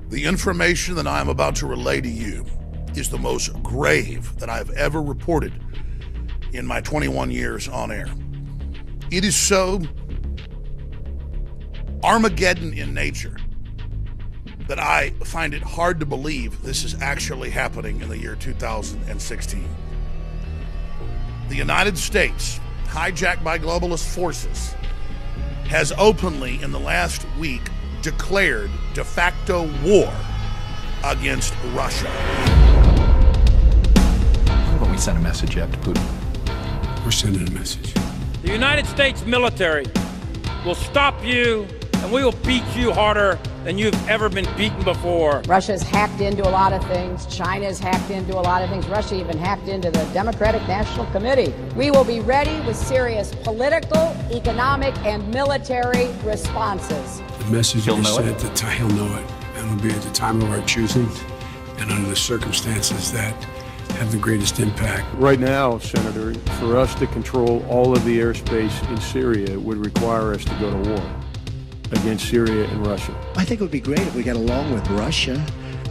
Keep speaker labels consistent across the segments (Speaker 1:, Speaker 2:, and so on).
Speaker 1: The information that I am about to relay to you is the most grave that I have ever reported in my 21 years on air. It is so Armageddon in nature that I find it hard to believe this is actually happening in the year 2016. The United States, hijacked by globalist forces, has openly in the last week declared de facto war against Russia.
Speaker 2: Why don't we send a message out to Putin?
Speaker 3: We're sending a message.
Speaker 4: The United States military will stop you, and we will beat you harder than you've ever been beaten before.
Speaker 5: Russia's hacked into a lot of things. China's hacked into a lot of things. Russia even hacked into the Democratic National Committee. We will be ready with serious political, economic, and military responses.
Speaker 3: The message will be sent at the time he'll know it, and it'll be at the time of our choosing and under the circumstances that have the greatest impact.
Speaker 6: Right now, Senator, for us to control all of the airspace in Syria would require us to go to war against Syria and Russia.
Speaker 7: I think it would be great if we got along with Russia,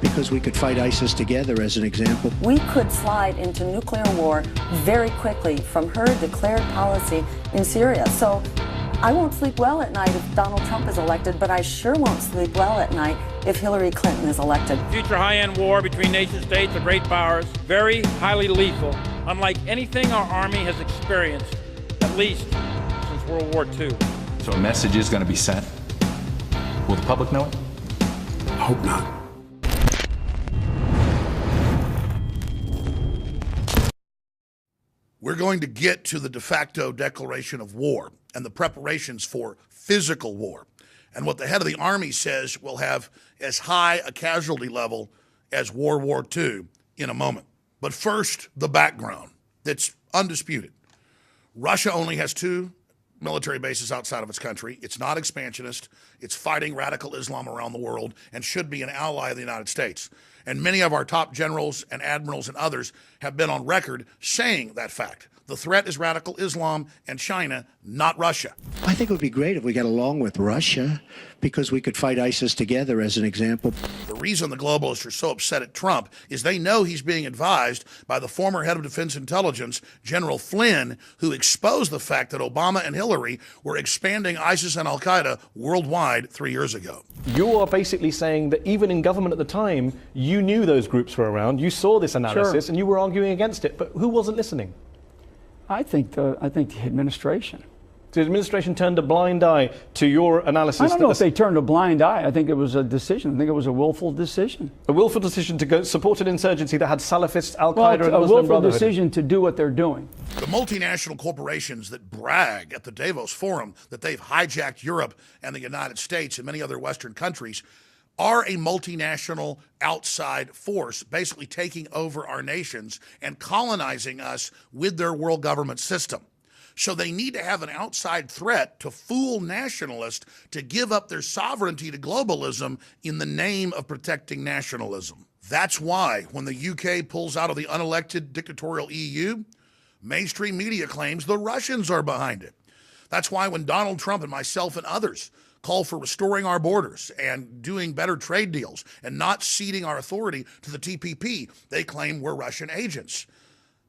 Speaker 7: because we could fight ISIS together, as an example.
Speaker 8: We could slide into nuclear war very quickly from her declared policy in Syria. So I won't sleep well at night if Donald Trump is elected, but I sure won't sleep well at night if Hillary Clinton is elected.
Speaker 4: Future high-end war between nation states of great powers, very highly lethal, unlike anything our Army has experienced, at least since World War II.
Speaker 2: So a message is going to be sent. Will the public know it?
Speaker 3: I hope not.
Speaker 1: We're going to get to the de facto declaration of war and the preparations for physical war, and what the head of the Army says will have as high a casualty level as World War II in a moment. But first, the background that's undisputed. Russia only has 2 military bases outside of its country. It's not expansionist. It's fighting radical Islam around the world and should be an ally of the United States. And many of our top generals and admirals and others have been on record saying that fact. The threat is radical Islam and China, not Russia.
Speaker 7: I think it would be great if we got along with Russia, because we could fight ISIS together, as an example.
Speaker 1: The reason the globalists are so upset at Trump is they know he's being advised by the former head of Defense Intelligence, General Flynn, who exposed the fact that Obama and Hillary were expanding ISIS and Al-Qaeda worldwide 3 years ago.
Speaker 9: You are basically saying that even in government at the time, you knew those groups were around, you saw this analysis, and you were arguing against it. But who wasn't listening?
Speaker 10: I think the administration.
Speaker 9: So the administration turned a blind eye to your analysis.
Speaker 10: I don't know if they turned a blind eye. I think it was a decision. I think it was a willful decision.
Speaker 9: A willful decision to go support an insurgency that had Salafists, Al-Qaeda, and Muslim
Speaker 10: a willful
Speaker 9: Brotherhood.
Speaker 10: decision to do what they're doing.
Speaker 1: The multinational corporations that brag at the Davos Forum that they've hijacked Europe and the United States and many other Western countries are a multinational outside force, basically taking over our nations and colonizing us with their world government system. So they need to have an outside threat to fool nationalists to give up their sovereignty to globalism in the name of protecting nationalism. That's why when the UK pulls out of the unelected dictatorial EU, mainstream media claims the Russians are behind it. That's why when Donald Trump and myself and others call for restoring our borders and doing better trade deals and not ceding our authority to the TPP, they claim we're Russian agents.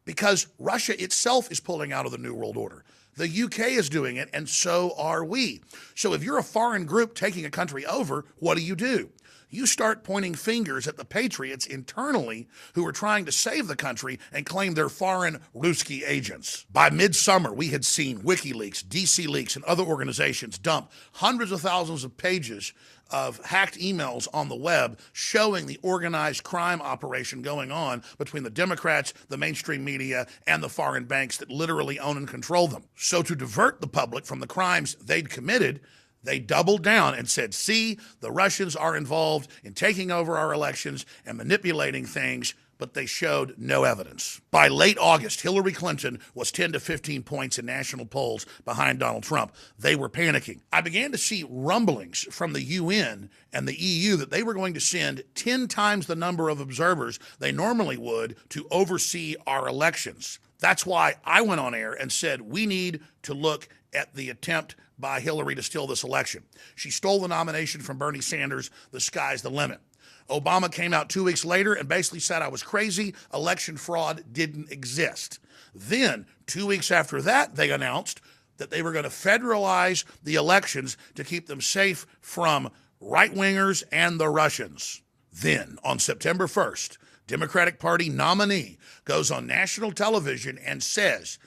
Speaker 1: Because Russia itself is pulling out of the New World Order. The UK is doing it, and so are we. So if you're a foreign group taking a country over, what do? You start pointing fingers at the patriots internally who are trying to save the country and claim they're foreign Ruski agents. By midsummer, we had seen WikiLeaks, DC Leaks, and other organizations dump hundreds of thousands of pages of hacked emails on the web showing the organized crime operation going on between the Democrats, the mainstream media, and the foreign banks that literally own and control them. So to divert the public from the crimes they'd committed, they doubled down and said, see, the Russians are involved in taking over our elections and manipulating things, but they showed no evidence. By late August, Hillary Clinton was 10 to 15 points in national polls behind Donald Trump. They were panicking. I began to see rumblings from the UN and the EU that they were going to send 10 times the number of observers they normally would to oversee our elections. That's why I went on air and said we need to look at the attempt by Hillary to steal this election. She stole the nomination from Bernie Sanders. The sky's the limit. Obama came out 2 weeks later and basically said I was crazy. Election fraud didn't exist. Then, 2 weeks after that, they announced that they were going to federalize the elections to keep them safe from right-wingers and the Russians. Then, on September 1st, Democratic Party nominee goes on national television and says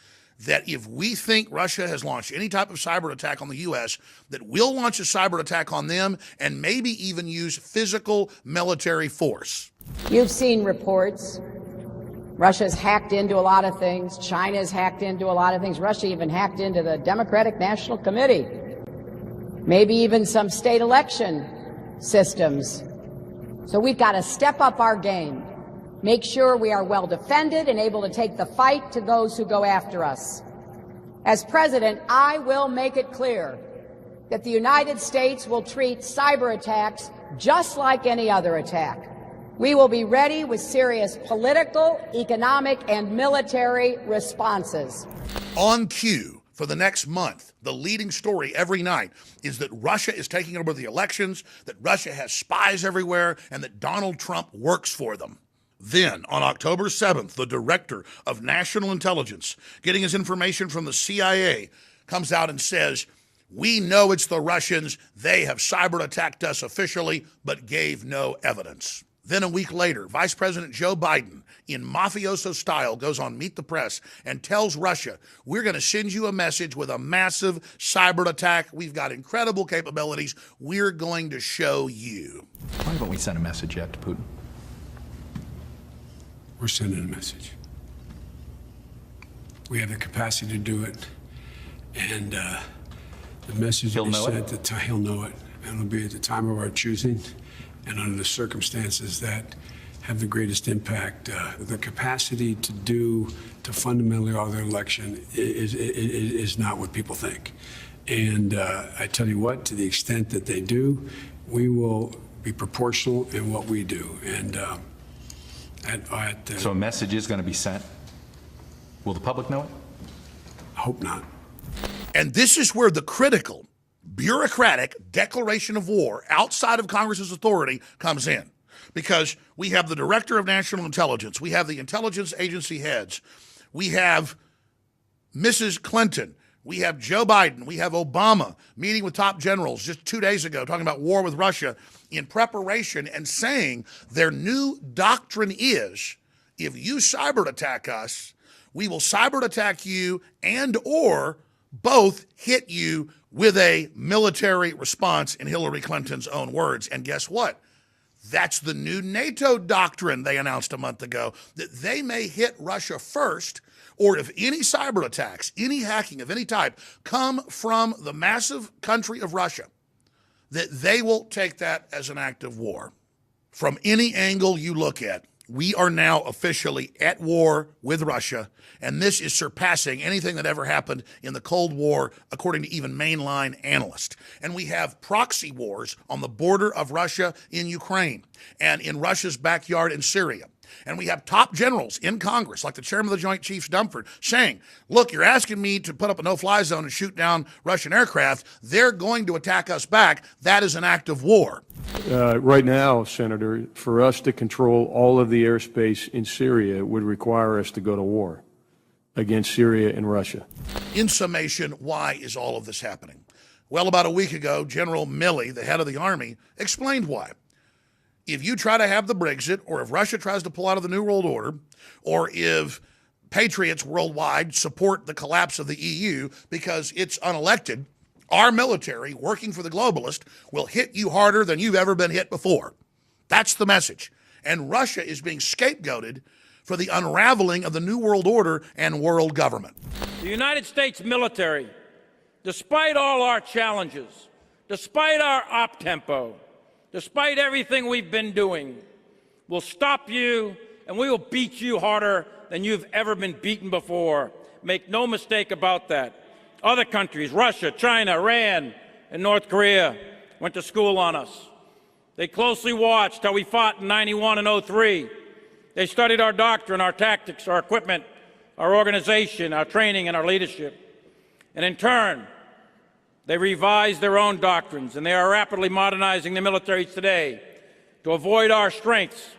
Speaker 1: that if we think Russia has launched any type of cyber attack on the U.S., that we'll launch a cyber attack on them and maybe even use physical military force.
Speaker 5: You've seen reports. Russia's hacked into a lot of things. China's hacked into a lot of things. Russia even hacked into the Democratic National Committee. Maybe even some state election systems. So we've got to step up our game. Make sure we are well defended and able to take the fight to those who go after us. As president, I will make it clear that the United States will treat cyber attacks just like any other attack. We will be ready with serious political, economic, and military responses.
Speaker 1: On cue for the next month, the leading story every night is that Russia is taking over the elections, that Russia has spies everywhere, and that Donald Trump works for them. Then, on October 7th, the director of national intelligence, getting his information from the CIA, comes out and says, we know it's the Russians. They have cyber attacked us officially, but gave no evidence. Then a week later, Vice President Joe Biden, in mafioso style, goes on Meet the Press and tells Russia, we're going to send you a message with a massive cyber attack. We've got incredible capabilities. We're going to show you.
Speaker 2: Why haven't we sent a message yet to Putin?
Speaker 3: We're sending a message. We have the capacity to do it, and the message will be sent. He'll know it, and it'll be at the time of our choosing, and under the circumstances that have the greatest impact. The capacity to fundamentally alter the election is not what people think, and I tell you what, to the extent that they do, we will be proportional in what we do, and.
Speaker 2: So a message is going to be sent. Will the public know it?
Speaker 3: I hope not.
Speaker 1: And this is where the critical, bureaucratic declaration of war outside of Congress's authority comes in. Because we have the director of national intelligence, we have the intelligence agency heads, we have Mrs. Clinton, we have Joe Biden, we have Obama meeting with top generals just 2 days ago talking about war with Russia in preparation and saying their new doctrine is, if you cyber attack us, we will cyber attack you and or both hit you with a military response, in Hillary Clinton's own words. And guess what? That's the new NATO doctrine they announced a month ago, that they may hit Russia first, or if any cyber attacks, any hacking of any type come from the massive country of Russia, that they will take that as an act of war. From any angle you look at, we are now officially at war with Russia, and this is surpassing anything that ever happened in the Cold War, according to even mainline analysts. And we have proxy wars on the border of Russia in Ukraine and in Russia's backyard in Syria. And we have top generals in Congress, like the chairman of the Joint Chiefs, Dunford, saying, look, you're asking me to put up a no-fly zone and shoot down Russian aircraft. They're going to attack us back. That is an act of war.
Speaker 6: Right now, Senator, for us to control all of the airspace in Syria would require us to go to war against Syria and Russia.
Speaker 1: In summation, why is all of this happening? Well, about a week ago, General Milley, the head of the Army, explained why. If you try to have the Brexit, or if Russia tries to pull out of the New World Order, or if patriots worldwide support the collapse of the EU because it's unelected, our military, working for the globalist, will hit you harder than you've ever been hit before. That's the message. And Russia is being scapegoated for the unraveling of the New World Order and world government.
Speaker 4: The United States military, despite all our challenges, despite our op-tempo, despite everything we've been doing, will stop you and we will beat you harder than you've ever been beaten before. Make no mistake about that. Other countries, Russia, China, Iran, and North Korea, went to school on us. They closely watched how we fought in '91 and '03. They studied our doctrine, our tactics, our equipment, our organization, our training, and our leadership. And in turn, they revised their own doctrines, and they are rapidly modernizing their militaries today to avoid our strengths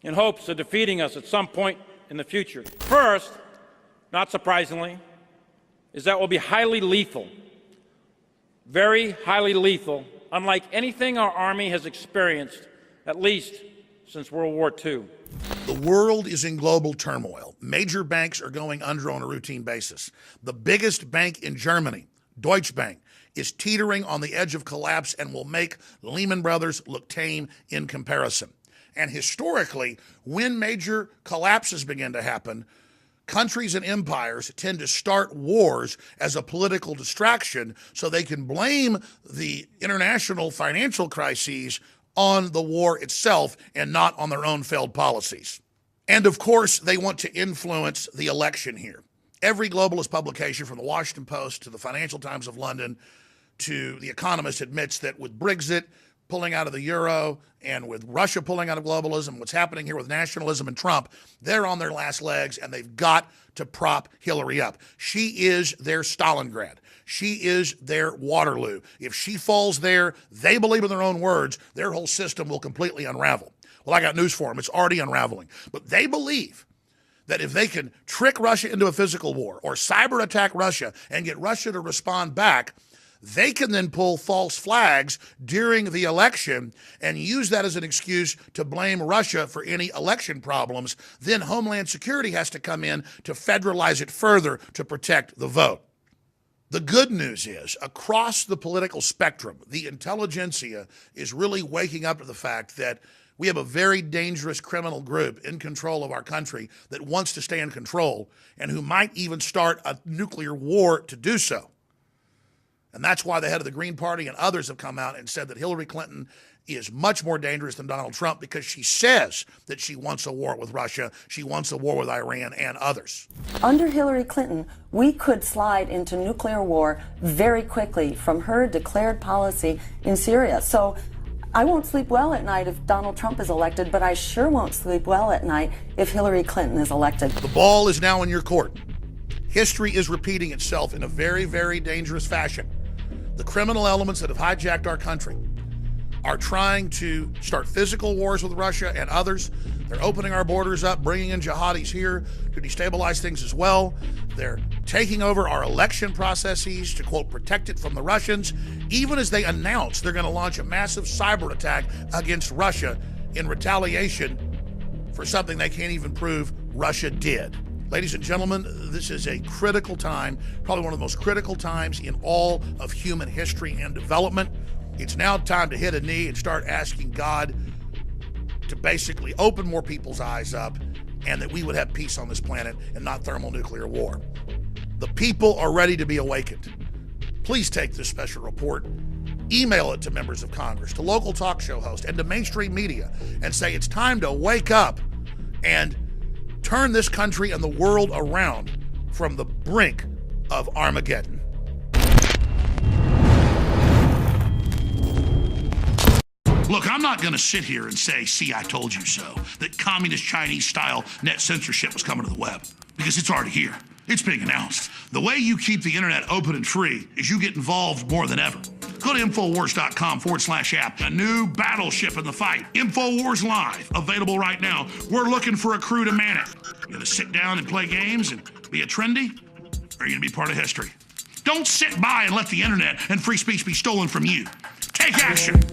Speaker 4: in hopes of defeating us at some point in the future. First, not surprisingly, is that it will be highly lethal, very highly lethal, unlike anything our Army has experienced, at least since World War II.
Speaker 1: The world is in global turmoil. Major banks are going under on a routine basis. The biggest bank in Germany, Deutsche Bank, is teetering on the edge of collapse and will make Lehman Brothers look tame in comparison. And historically, when major collapses begin to happen, countries and empires tend to start wars as a political distraction so they can blame the international financial crises on the war itself and not on their own failed policies. And of course, they want to influence the election here. Every globalist publication, from the Washington Post to the Financial Times of London to The Economist, admits that with Brexit pulling out of the euro and with Russia pulling out of globalism, what's happening here with nationalism and Trump, they're on their last legs and they've got to prop Hillary up. She is their Stalingrad. She is their Waterloo. If she falls there, they believe in their own words, their whole system will completely unravel. Well, I got news for them. It's already unraveling. But they believe that if they can trick Russia into a physical war or cyber attack Russia and get Russia to respond back, they can then pull false flags during the election and use that as an excuse to blame Russia for any election problems. Then Homeland Security has to come in to federalize it further to protect the vote. The good news is, across the political spectrum, the intelligentsia is really waking up to the fact that we have a very dangerous criminal group in control of our country that wants to stay in control and who might even start a nuclear war to do so. And that's why the head of the Green Party and others have come out and said that Hillary Clinton is much more dangerous than Donald Trump because she says that she wants a war with Russia, she wants a war with Iran and others.
Speaker 8: Under Hillary Clinton, we could slide into nuclear war very quickly from her declared policy in Syria. So I won't sleep well at night if Donald Trump is elected, but I sure won't sleep well at night if Hillary Clinton is elected.
Speaker 1: The ball is now in your court. History is repeating itself in a very, very dangerous fashion. The criminal elements that have hijacked our country are trying to start physical wars with Russia and others. They're opening our borders up, bringing in jihadis here to destabilize things as well. They're taking over our election processes to, quote, protect it from the Russians, even as they announce they're going to launch a massive cyber attack against Russia in retaliation for something they can't even prove Russia did. Ladies and gentlemen, this is a critical time, probably one of the most critical times in all of human history and development. It's now time to hit a knee and start asking God to basically open more people's eyes up and that we would have peace on this planet and not thermonuclear war. The people are ready to be awakened. Please take this special report, email it to members of Congress, to local talk show hosts, and to mainstream media and say it's time to wake up and turn this country and the world around from the brink of Armageddon. Look, I'm not going to sit here and say, see, I told you so, that communist Chinese-style net censorship was coming to the web, because it's already here. It's being announced. The way you keep the internet open and free is you get involved more than ever. Go to Infowars.com/app. A new battleship in the fight. Infowars Live, available right now. We're looking for a crew to man it. You gonna sit down and play games and be a trendy? Or are you gonna be part of history? Don't sit by and let the internet and free speech be stolen from you. Take action.